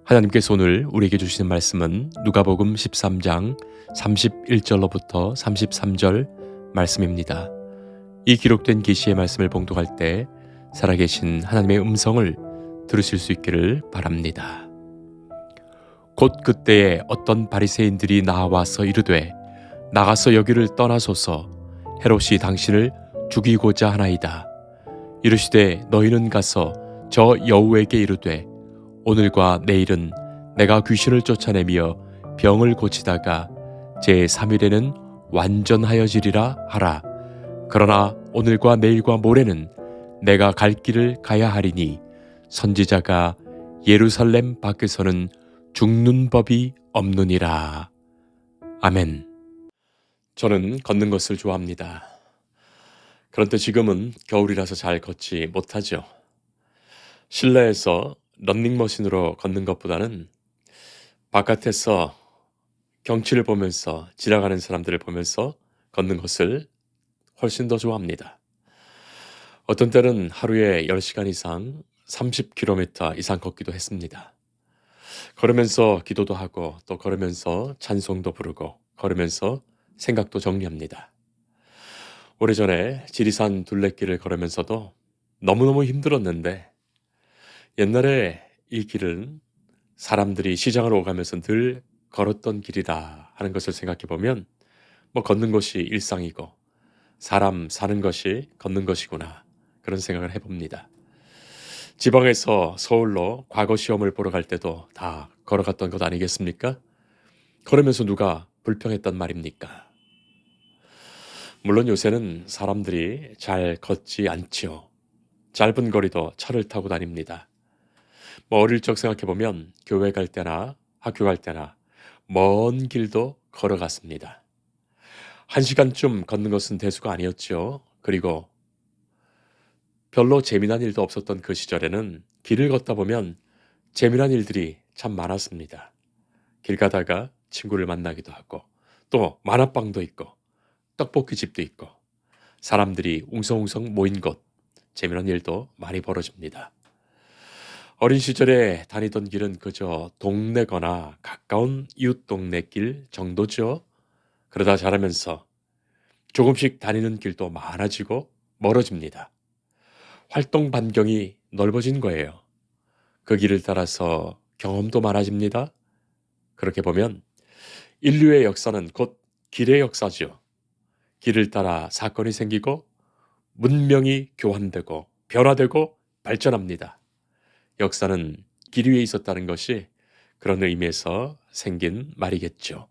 하나님께서 오늘 우리에게 주시는 말씀은 누가복음 13장 31절로부터 33절 말씀입니다. 이 기록된 계시의 말씀을 봉독할 때 살아계신 하나님의 음성을 들으실 수 있기를 바랍니다. 곧 그때에 어떤 바리새인들이 나와서 이르되 나가서 여기를 떠나소서 헤롯이 당신을 죽이고자 하나이다. 이르시되 너희는 가서 저 여우에게 이르되 오늘과 내일은 내가 귀신을 쫓아내며 병을 고치다가 제3일에는 완전하여지리라 하라. 그러나 오늘과 내일과 모레는 내가 갈 길을 가야 하리니 선지자가 예루살렘 밖에서는 죽는 법이 없느니라. 아멘. 저는 걷는 것을 좋아합니다. 그런데 지금은 겨울이라서 잘 걷지 못하죠. 실내에서 런닝머신으로 걷는 것보다는 바깥에서 경치를 보면서 지나가는 사람들을 보면서 걷는 것을 훨씬 더 좋아합니다. 어떤 때는 하루에 10시간 이상 30km 이상 걷기도 했습니다. 걸으면서 기도도 하고 또 걸으면서 찬송도 부르고 걸으면서 생각도 정리합니다. 오래전에 지리산 둘레길을 걸으면서도 너무너무 힘들었는데 옛날에 이 길은 사람들이 시장을 오가면서 늘 걸었던 길이라 하는 것을 생각해 보면 걷는 것이 일상이고 사람 사는 것이 걷는 것이구나 그런 생각을 해봅니다. 지방에서 서울로 과거 시험을 보러 갈 때도 다 걸어갔던 것 아니겠습니까? 걸으면서 누가 불평했단 말입니까? 물론 요새는 사람들이 잘 걷지 않지요. 짧은 거리도 차를 타고 다닙니다. 어릴 적 생각해보면 교회 갈 때나 학교 갈 때나 먼 길도 걸어갔습니다. 1시간쯤 걷는 것은 대수가 아니었죠. 그리고 별로 재미난 일도 없었던 그 시절에는 길을 걷다 보면 재미난 일들이 참 많았습니다. 길 가다가 친구를 만나기도 하고 또 만화방도 있고 떡볶이집도 있고 사람들이 웅성웅성 모인 곳 재미난 일도 많이 벌어집니다. 어린 시절에 다니던 길은 그저 동네거나 가까운 이웃 동네 길 정도죠. 그러다 자라면서 조금씩 다니는 길도 많아지고 멀어집니다. 활동 반경이 넓어진 거예요. 그 길을 따라서 경험도 많아집니다. 그렇게 보면 인류의 역사는 곧 길의 역사죠. 길을 따라 사건이 생기고 문명이 교환되고 변화되고 발전합니다. 역사는 길 위에 있었다는 것이 그런 의미에서 생긴 말이겠죠.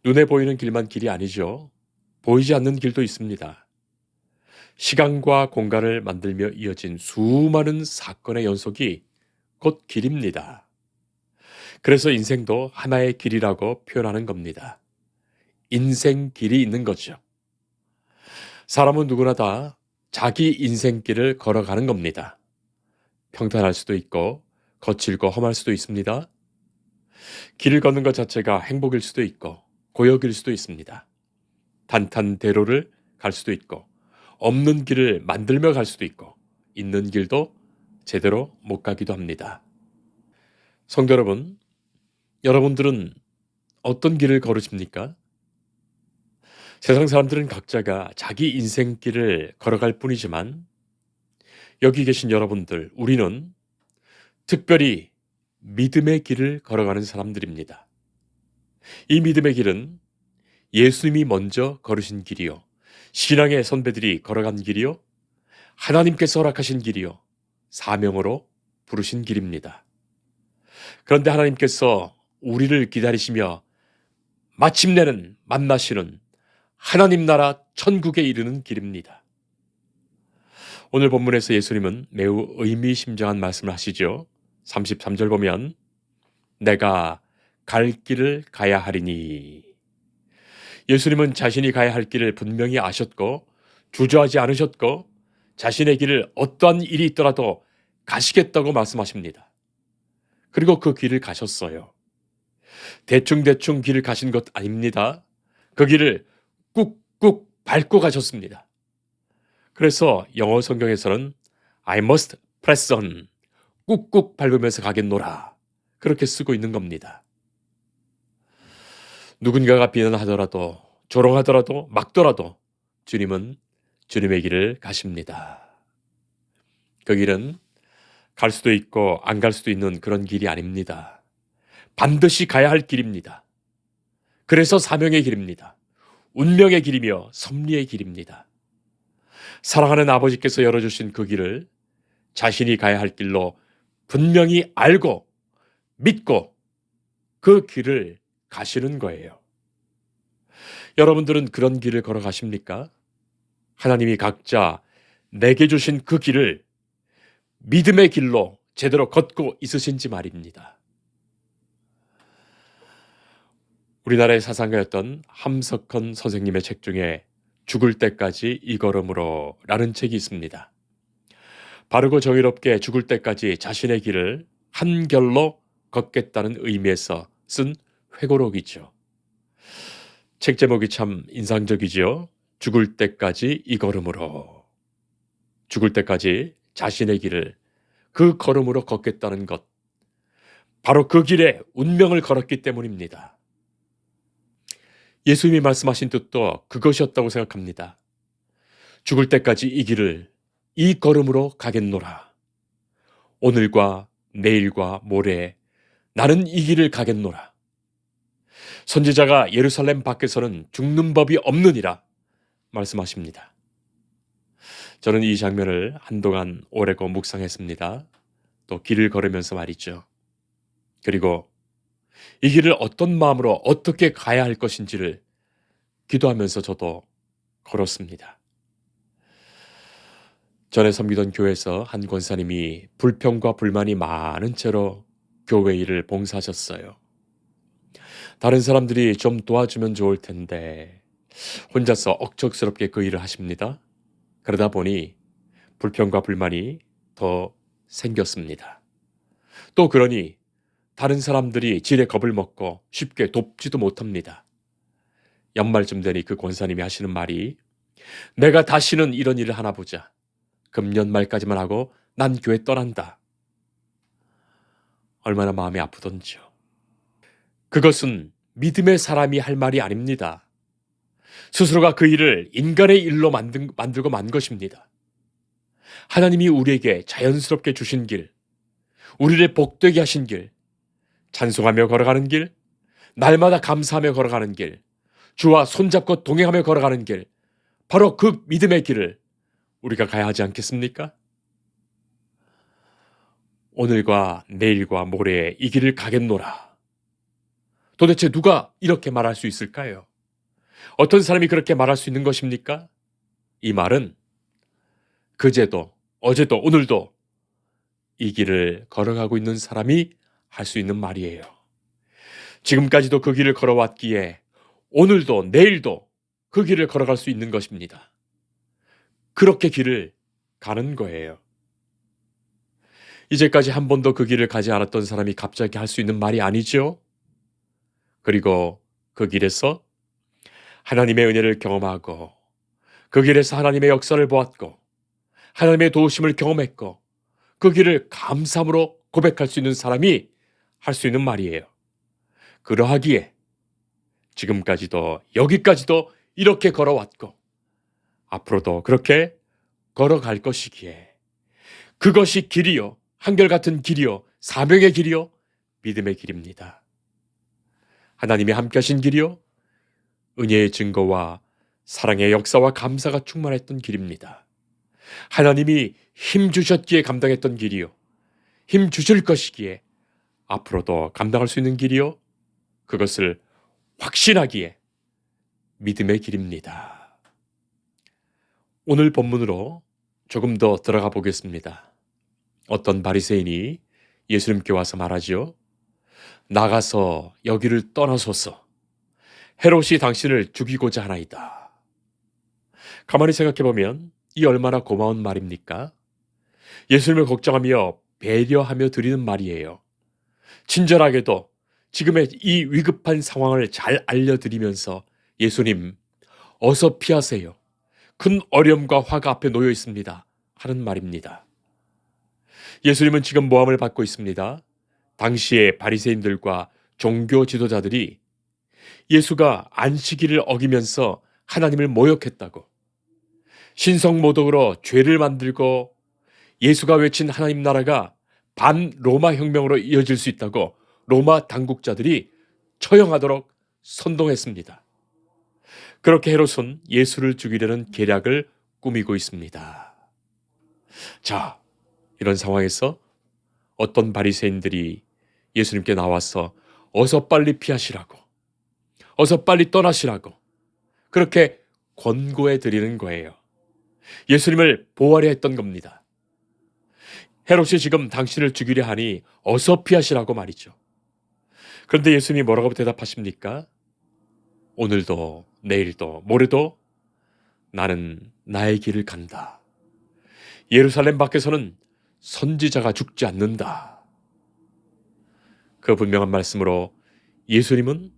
눈에 보이는 길만 길이 아니죠. 보이지 않는 길도 있습니다. 시간과 공간을 만들며 이어진 수많은 사건의 연속이 곧 길입니다. 그래서 인생도 하나의 길이라고 표현하는 겁니다. 인생 길이 있는 거죠. 사람은 누구나 다 자기 인생길을 걸어가는 겁니다. 평탄할 수도 있고 거칠고 험할 수도 있습니다. 길을 걷는 것 자체가 행복일 수도 있고 고역일 수도 있습니다. 탄탄대로를 갈 수도 있고 없는 길을 만들며 갈 수도 있고 있는 길도 제대로 못 가기도 합니다. 성도 여러분, 여러분들은 어떤 길을 걸으십니까? 세상 사람들은 각자가 자기 인생길을 걸어갈 뿐이지만 여기 계신 여러분들, 우리는 특별히 믿음의 길을 걸어가는 사람들입니다. 이 믿음의 길은 예수님이 먼저 걸으신 길이요. 신앙의 선배들이 걸어간 길이요. 하나님께서 허락하신 길이요. 사명으로 부르신 길입니다. 그런데 하나님께서 우리를 기다리시며 마침내는 만나시는 하나님 나라 천국에 이르는 길입니다. 오늘 본문에서 예수님은 매우 의미심장한 말씀을 하시죠. 33절 보면 내가 갈 길을 가야 하리니. 예수님은 자신이 가야 할 길을 분명히 아셨고 주저하지 않으셨고 자신의 길을 어떠한 일이 있더라도 가시겠다고 말씀하십니다. 그리고 그 길을 가셨어요. 대충대충 길을 가신 것 아닙니다. 그 길을 꾹꾹 밟고 가셨습니다. 그래서 영어 성경에서는 I must press on, 꾹꾹 밟으면서 가겠노라 그렇게 쓰고 있는 겁니다. 누군가가 비난하더라도, 조롱하더라도, 막더라도 주님은 주님의 길을 가십니다. 그 길은 갈 수도 있고 안 갈 수도 있는 그런 길이 아닙니다. 반드시 가야 할 길입니다. 그래서 사명의 길입니다. 운명의 길이며 섭리의 길입니다. 사랑하는 아버지께서 열어주신 그 길을 자신이 가야 할 길로 분명히 알고 믿고 그 길을 가시는 거예요. 여러분들은 그런 길을 걸어가십니까? 하나님이 각자 내게 주신 그 길을 믿음의 길로 제대로 걷고 있으신지 말입니다. 우리나라의 사상가였던 함석헌 선생님의 책 중에 죽을 때까지 이 걸음으로 라는 책이 있습니다. 바르고 정의롭게 죽을 때까지 자신의 길을 한결로 걷겠다는 의미에서 쓴 회고록이죠. 책 제목이 참 인상적이지요. 죽을 때까지 이 걸음으로. 죽을 때까지 자신의 길을 그 걸음으로 걷겠다는 것. 바로 그 길에 운명을 걸었기 때문입니다. 예수님이 말씀하신 뜻도 그것이었다고 생각합니다. 죽을 때까지 이 길을 이 걸음으로 가겠노라. 오늘과 내일과 모레 나는 이 길을 가겠노라. 선지자가 예루살렘 밖에서는 죽는 법이 없느니라 말씀하십니다. 저는 이 장면을 한동안 오래고 묵상했습니다. 또 길을 걸으면서 말이죠. 그리고 이 길을 어떤 마음으로 어떻게 가야 할 것인지를 기도하면서 저도 걸었습니다. 전에 섬기던 교회에서 한 권사님이 불평과 불만이 많은 채로 교회 일을 봉사하셨어요. 다른 사람들이 좀 도와주면 좋을 텐데 혼자서 억척스럽게 그 일을 하십니다. 그러다 보니 불평과 불만이 더 생겼습니다. 또 그러니 다른 사람들이 질에 겁을 먹고 쉽게 돕지도 못합니다. 연말쯤 되니 그 권사님이 하시는 말이 내가 다시는 이런 일을 하나 보자. 금년 말까지만 하고 난 교회 떠난다. 얼마나 마음이 아프던지요. 그것은 믿음의 사람이 할 말이 아닙니다. 스스로가 그 일을 인간의 일로 만들고 만 것입니다. 하나님이 우리에게 자연스럽게 주신 길, 우리를 복되게 하신 길, 찬송하며 걸어가는 길, 날마다 감사하며 걸어가는 길, 주와 손잡고 동행하며 걸어가는 길, 바로 그 믿음의 길을 우리가 가야 하지 않겠습니까? 오늘과 내일과 모레에 이 길을 가겠노라. 도대체 누가 이렇게 말할 수 있을까요? 어떤 사람이 그렇게 말할 수 있는 것입니까? 이 말은 그제도, 어제도, 오늘도 이 길을 걸어가고 있는 사람이 할 수 있는 말이에요. 지금까지도 그 길을 걸어왔기에 오늘도 내일도 그 길을 걸어갈 수 있는 것입니다. 그렇게 길을 가는 거예요. 이제까지 한 번도 그 길을 가지 않았던 사람이 갑자기 할 수 있는 말이 아니죠. 그리고 그 길에서 하나님의 은혜를 경험하고 그 길에서 하나님의 역사를 보았고 하나님의 도우심을 경험했고 그 길을 감사함으로 고백할 수 있는 사람이 할 수 있는 말이에요. 그러하기에 지금까지도 여기까지도 이렇게 걸어왔고 앞으로도 그렇게 걸어갈 것이기에 그것이 길이요, 한결같은 길이요, 사명의 길이요, 믿음의 길입니다. 하나님이 함께 하신 길이요, 은혜의 증거와 사랑의 역사와 감사가 충만했던 길입니다. 하나님이 힘 주셨기에 감당했던 길이요, 힘 주실 것이기에 앞으로도 감당할 수 있는 길이요, 그것을 확신하기에 믿음의 길입니다. 오늘 본문으로 조금 더 들어가 보겠습니다. 어떤 바리새인이 예수님께 와서 말하지요. 나가서 여기를 떠나소서. 헤롯이 당신을 죽이고자 하나이다. 가만히 생각해보면 이 얼마나 고마운 말입니까? 예수님을 걱정하며 배려하며 드리는 말이에요. 친절하게도 지금의 이 위급한 상황을 잘 알려드리면서 예수님, 어서 피하세요. 큰 어려움과 화가 앞에 놓여 있습니다. 하는 말입니다. 예수님은 지금 모함을 받고 있습니다. 당시의 바리새인들과 종교 지도자들이 예수가 안식일을 어기면서 하나님을 모욕했다고, 신성모독으로 죄를 만들고 예수가 외친 하나님 나라가 반 로마 혁명으로 이어질 수 있다고 로마 당국자들이 처형하도록 선동했습니다. 그렇게 헤롯은 예수를 죽이려는 계략을 꾸미고 있습니다. 자, 이런 상황에서 어떤 바리새인들이 예수님께 나와서 어서 빨리 피하시라고, 어서 빨리 떠나시라고 그렇게 권고해 드리는 거예요. 예수님을 보호하려 했던 겁니다. 헤롯이 지금 당신을 죽이려 하니 어서 피하시라고 말이죠. 그런데 예수님이 뭐라고 대답하십니까? 오늘도 내일도 모레도 나는 나의 길을 간다. 예루살렘 밖에서는 선지자가 죽지 않는다. 그 분명한 말씀으로 예수님은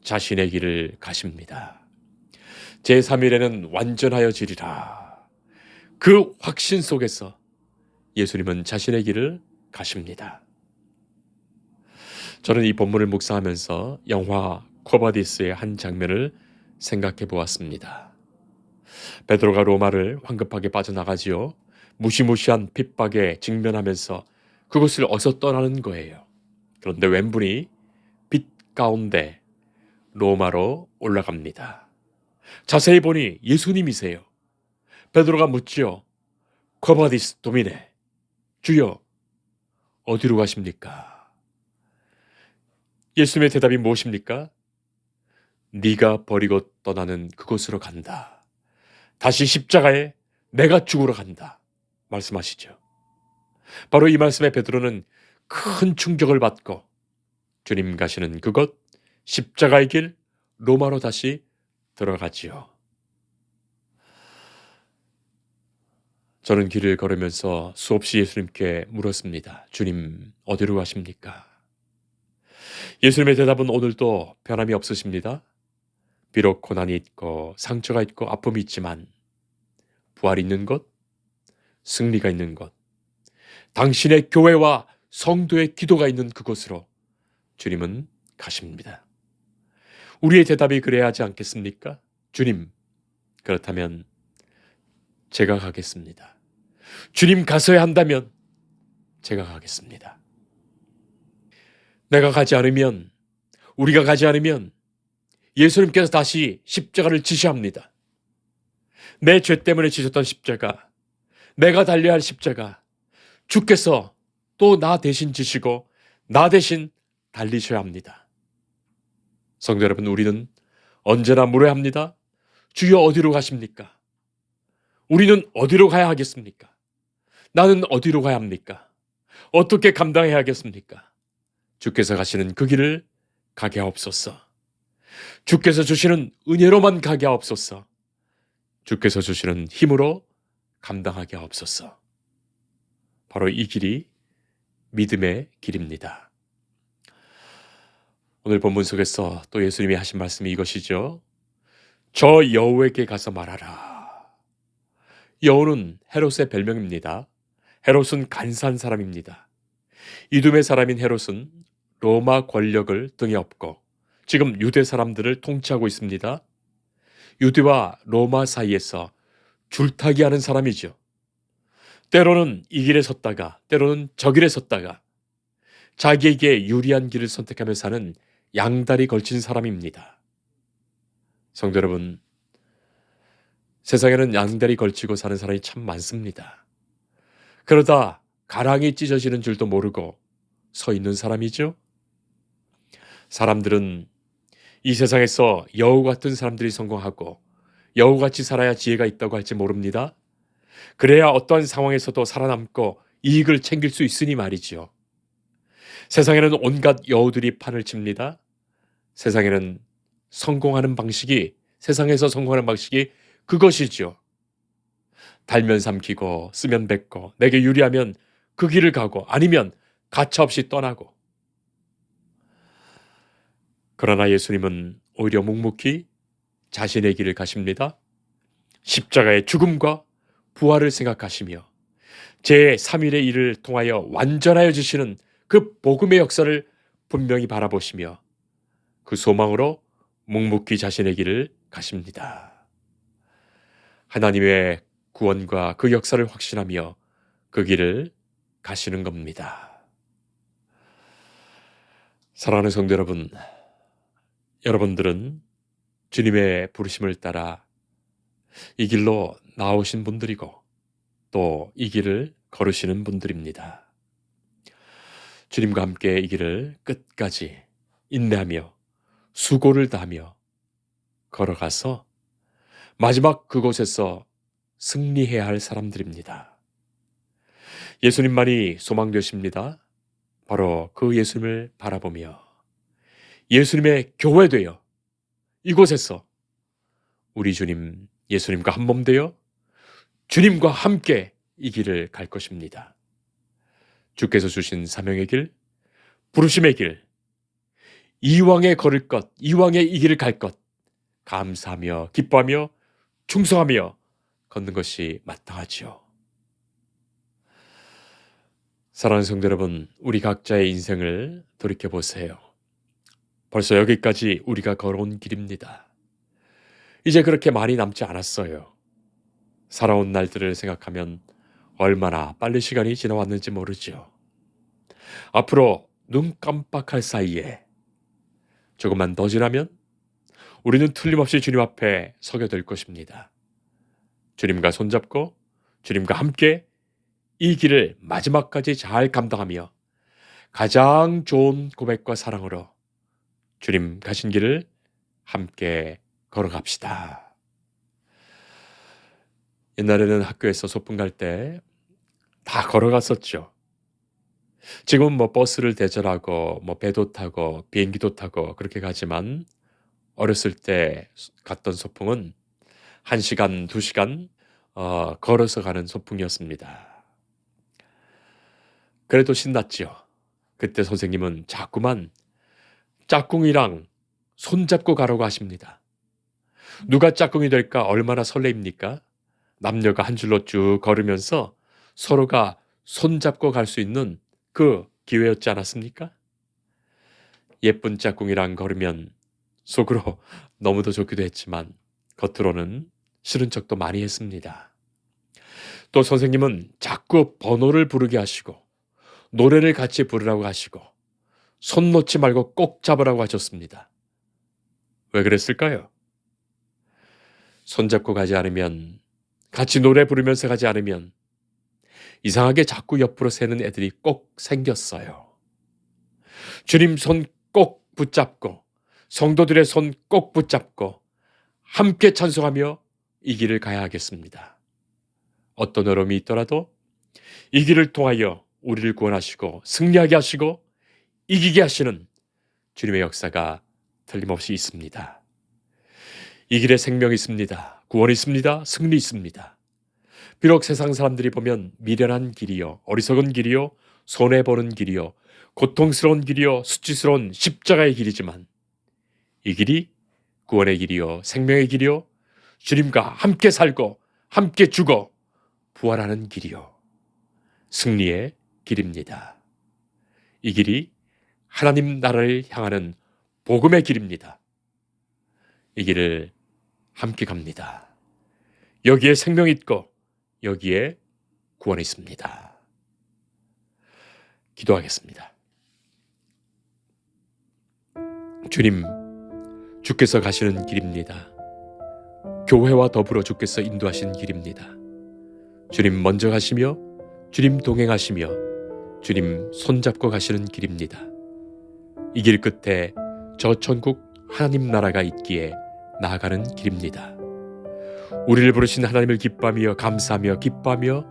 자신의 길을 가십니다. 제3일에는 완전하여지리라. 그 확신 속에서 예수님은 자신의 길을 가십니다. 저는 이 본문을 묵상하면서 영화 쿼바디스의 한 장면을 생각해 보았습니다. 베드로가 로마를 황급하게 빠져나가지요. 무시무시한 핍박에 직면하면서 그곳을 어서 떠나는 거예요. 그런데 왼분이 빛 가운데 로마로 올라갑니다. 자세히 보니 예수님이세요. 베드로가 묻지요. 쿼바디스 도미네, 주여 어디로 가십니까? 예수님의 대답이 무엇입니까? 네가 버리고 떠나는 그곳으로 간다. 다시 십자가에 내가 죽으러 간다. 말씀하시죠. 바로 이 말씀에 베드로는 큰 충격을 받고 주님 가시는 그곳 십자가의 길 로마로 다시 들어가지요. 저는 길을 걸으면서 수없이 예수님께 물었습니다. 주님 어디로 가십니까? 예수님의 대답은 오늘도 변함이 없으십니다. 비록 고난이 있고 상처가 있고 아픔이 있지만 부활이 있는 곳, 승리가 있는 곳, 당신의 교회와 성도의 기도가 있는 그곳으로 주님은 가십니다. 우리의 대답이 그래야 하지 않겠습니까? 주님, 그렇다면 제가 가겠습니다. 주님 가서야 한다면 제가 가겠습니다. 내가 가지 않으면, 우리가 가지 않으면 예수님께서 다시 십자가를 지셔야 합니다. 내 죄 때문에 지셨던 십자가, 내가 달려야 할 십자가, 주께서 또 나 대신 지시고 나 대신 달리셔야 합니다. 성도 여러분, 우리는 언제나 물어야 합니다. 주여 어디로 가십니까? 우리는 어디로 가야 하겠습니까? 나는 어디로 가야 합니까? 어떻게 감당해야 하겠습니까? 주께서 가시는 그 길을 가게 하옵소서. 주께서 주시는 은혜로만 가게 하옵소서. 주께서 주시는 힘으로 감당하게 하옵소서. 바로 이 길이 믿음의 길입니다. 오늘 본문 속에서 또 예수님이 하신 말씀이 이것이죠. 저 여우에게 가서 말하라. 여우는 헤롯의 별명입니다. 헤롯은 간사한 사람입니다. 이둠의 사람인 헤롯은 로마 권력을 등에 업고 지금 유대 사람들을 통치하고 있습니다. 유대와 로마 사이에서 줄타기 하는 사람이죠. 때로는 이 길에 섰다가 때로는 저 길에 섰다가 자기에게 유리한 길을 선택하며 사는 양다리 걸친 사람입니다. 성도 여러분, 세상에는 양다리 걸치고 사는 사람이 참 많습니다. 그러다 가랑이 찢어지는 줄도 모르고 서 있는 사람이죠. 사람들은 이 세상에서 여우 같은 사람들이 성공하고 여우같이 살아야 지혜가 있다고 할지 모릅니다. 그래야 어떠한 상황에서도 살아남고 이익을 챙길 수 있으니 말이지요. 세상에는 온갖 여우들이 판을 칩니다. 세상에는 세상에서 성공하는 방식이 그것이죠. 달면 삼키고 쓰면 뱉고 내게 유리하면 그 길을 가고 아니면 가차없이 떠나고. 그러나 예수님은 오히려 묵묵히 자신의 길을 가십니다. 십자가의 죽음과 부활을 생각하시며 제3일의 일을 통하여 완전하여 주시는 그 복음의 역사를 분명히 바라보시며 그 소망으로 묵묵히 자신의 길을 가십니다. 하나님의 구원과 그 역사를 확신하며 그 길을 가시는 겁니다. 사랑하는 성도 여러분, 여러분들은 주님의 부르심을 따라 이 길로 나오신 분들이고 또 이 길을 걸으시는 분들입니다. 주님과 함께 이 길을 끝까지 인내하며 수고를 다하며 걸어가서 마지막 그곳에서 승리해야 할 사람들입니다. 예수님만이 소망되십니다. 바로 그 예수님을 바라보며 예수님의 교회 되어 이곳에서 우리 주님 예수님과 한 몸 되어 주님과 함께 이 길을 갈 것입니다. 주께서 주신 사명의 길, 부르심의 길, 이왕에 걸을 것, 이왕에 이 길을 갈 것, 감사하며 기뻐하며 충성하며 걷는 것이 마땅하지요. 사랑하는 성도 여러분, 우리 각자의 인생을 돌이켜보세요. 벌써 여기까지 우리가 걸어온 길입니다. 이제 그렇게 많이 남지 않았어요. 살아온 날들을 생각하면 얼마나 빨리 시간이 지나왔는지 모르죠. 앞으로 눈 깜빡할 사이에 조금만 더 지나면 우리는 틀림없이 주님 앞에 서게 될 것입니다. 주님과 손잡고 주님과 함께 이 길을 마지막까지 잘 감당하며 가장 좋은 고백과 사랑으로 주님 가신 길을 함께 걸어갑시다. 옛날에는 학교에서 소풍 갈 때 다 걸어갔었죠. 지금은 버스를 대절하고 배도 타고 비행기도 타고 그렇게 가지만 어렸을 때 갔던 소풍은 1시간, 2시간 걸어서 가는 소풍이었습니다. 그래도 신났죠. 그때 선생님은 자꾸만 짝꿍이랑 손잡고 가라고 하십니다. 누가 짝꿍이 될까 얼마나 설레입니까? 남녀가 한 줄로 쭉 걸으면서 서로가 손잡고 갈 수 있는 그 기회였지 않았습니까? 예쁜 짝꿍이랑 걸으면 속으로 너무도 좋기도 했지만 겉으로는 싫은 척도 많이 했습니다. 또 선생님은 자꾸 번호를 부르게 하시고 노래를 같이 부르라고 하시고 손 놓지 말고 꼭 잡으라고 하셨습니다. 왜 그랬을까요? 손잡고 가지 않으면, 같이 노래 부르면서 가지 않으면 이상하게 자꾸 옆으로 새는 애들이 꼭 생겼어요. 주님 손 꼭 붙잡고 성도들의 손 꼭 붙잡고 함께 찬송하며 이 길을 가야 하겠습니다. 어떤 어려움이 있더라도 이 길을 통하여 우리를 구원하시고 승리하게 하시고 이기게 하시는 주님의 역사가 틀림없이 있습니다. 이 길에 생명이 있습니다. 구원이 있습니다. 승리 있습니다. 비록 세상 사람들이 보면 미련한 길이요, 어리석은 길이요, 손해보는 길이요, 고통스러운 길이요, 수치스러운 십자가의 길이지만 이 길이 구원의 길이요, 생명의 길이요, 주님과 함께 살고 함께 죽어 부활하는 길이요, 승리의 길입니다. 이 길이 하나님 나라를 향하는 복음의 길입니다. 이 길을 함께 갑니다. 여기에 생명이 있고 여기에 구원이 있습니다. 기도하겠습니다. 주님, 주께서 가시는 길입니다. 교회와 더불어 주께서 인도하신 길입니다. 주님 먼저 가시며 주님 동행하시며 주님 손잡고 가시는 길입니다. 이 길 끝에 저 천국 하나님 나라가 있기에 나아가는 길입니다. 우리를 부르신 하나님을 기뻐하며 감사하며 기뻐하며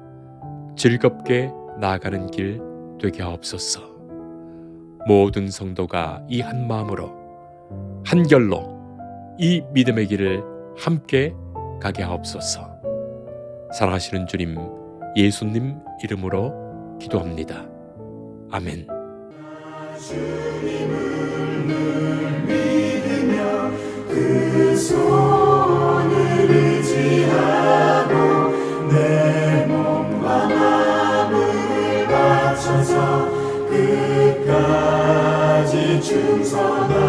즐겁게 나아가는 길 되게 하옵소서. 모든 성도가 이 한 마음으로 한결로 이 믿음의 길을 함께 가게 하옵소서. 사랑하시는 주님 예수님 이름으로 기도합니다. 아멘. 주님을 늘 믿으며 그 손을 의지하고 내 몸과 마음을 바쳐서 끝까지 충성하리